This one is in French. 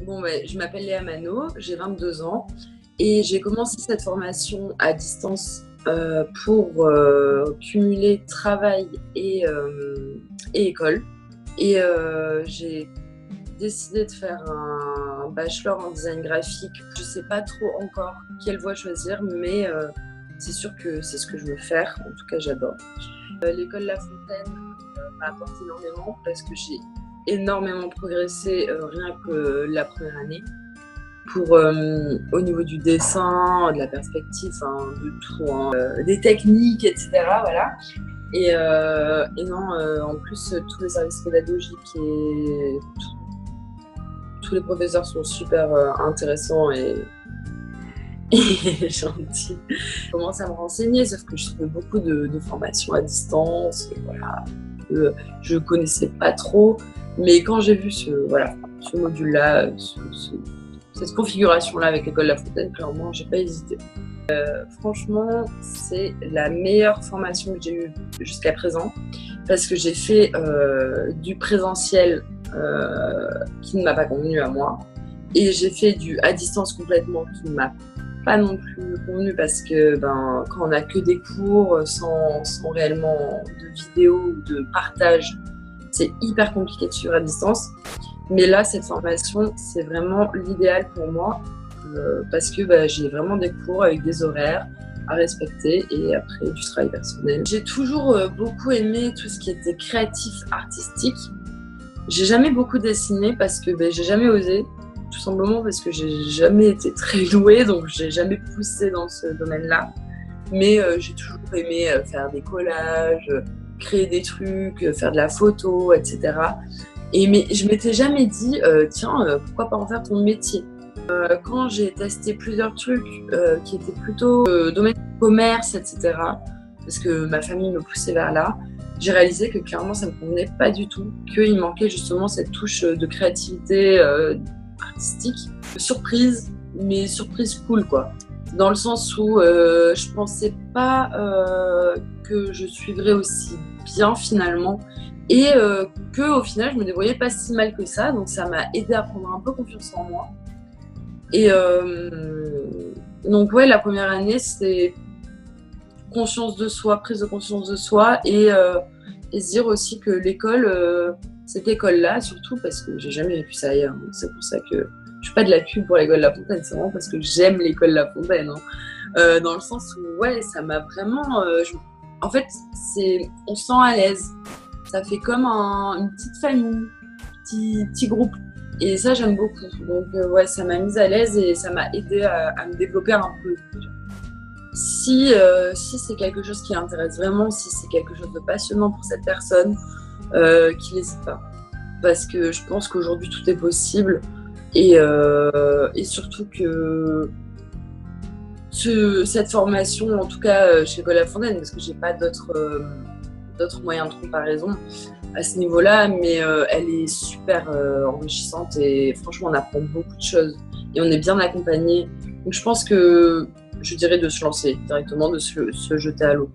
Bon, je m'appelle Léa Mano, j'ai 22 ans et j'ai commencé cette formation à distance pour cumuler travail et école. Et j'ai décidé de faire un bachelor en design graphique. Je ne sais pas trop encore quelle voie choisir, mais c'est sûr que c'est ce que je veux faire. En tout cas, j'adore. L'école La Fontaine m'a apporté énormément parce que j'ai énormément progressé rien que la première année pour au niveau du dessin, de la perspective, hein, de tout, hein, des techniques, etc. Voilà. Et non, en plus, tous les services pédagogiques et tous les professeurs sont super intéressants et gentils. Je commence à me renseigner, sauf que je trouve beaucoup de formations à distance. Voilà. Je connaissais pas trop, mais quand j'ai vu ce module-là, cette configuration-là avec l'école La Fontaine, clairement, j'ai pas hésité. Franchement, c'est la meilleure formation que j'ai eue jusqu'à présent parce que j'ai fait du présentiel qui ne m'a pas convenu à moi et j'ai fait du à distance complètement qui ne m'a pas non plus convenu parce que quand on n'a que des cours sans réellement de vidéos ou de partage, c'est hyper compliqué de suivre à distance. Mais là, cette formation, c'est vraiment l'idéal pour moi parce que j'ai vraiment des cours avec des horaires à respecter et après du travail personnel. J'ai toujours beaucoup aimé tout ce qui était créatif, artistique. J'ai jamais beaucoup dessiné parce que j'ai jamais osé, tout simplement parce que j'ai jamais été très douée, donc j'ai jamais poussé dans ce domaine-là. Mais j'ai toujours aimé faire des collages, créer des trucs, faire de la photo, etc. Mais je m'étais jamais dit, pourquoi pas en faire ton métier. Quand j'ai testé plusieurs trucs qui étaient plutôt domaine du commerce, etc., parce que ma famille me poussait vers là, j'ai réalisé que clairement ça me convenait pas du tout, qu'il manquait justement cette touche de créativité artistique, surprise, mais surprise cool quoi. Dans le sens où je pensais pas que je suivrais aussi bien finalement et que au final je me débrouillais pas si mal que ça, donc ça m'a aidé à prendre un peu confiance en moi. Et donc ouais, la première année c'est conscience de soi, prise de conscience de soi et se dire aussi que l'école, cette école-là, surtout parce que j'ai jamais vécu ça ailleurs, donc c'est pour ça que je suis pas de la pub pour l'école La Fontaine, c'est vraiment parce que j'aime l'école La Fontaine, hein. Dans le sens où ouais, ça m'a vraiment, en fait, on se sent à l'aise, ça fait comme une petite famille, petit groupe. Et ça, j'aime beaucoup. Donc, ouais, ça m'a mise à l'aise et ça m'a aidé à me développer un peu. Si c'est quelque chose qui l'intéresse vraiment, si c'est quelque chose de passionnant pour cette personne, qu'il n'hésite pas. Parce que je pense qu'aujourd'hui, tout est possible. Et surtout que cette formation, en tout cas chez École La Fontaine, parce que j'ai pas d'autres moyens de comparaison à ce niveau-là, mais elle est super enrichissante et franchement on apprend beaucoup de choses et on est bien accompagné. Donc je pense que je dirais de se lancer directement, de se jeter à l'eau.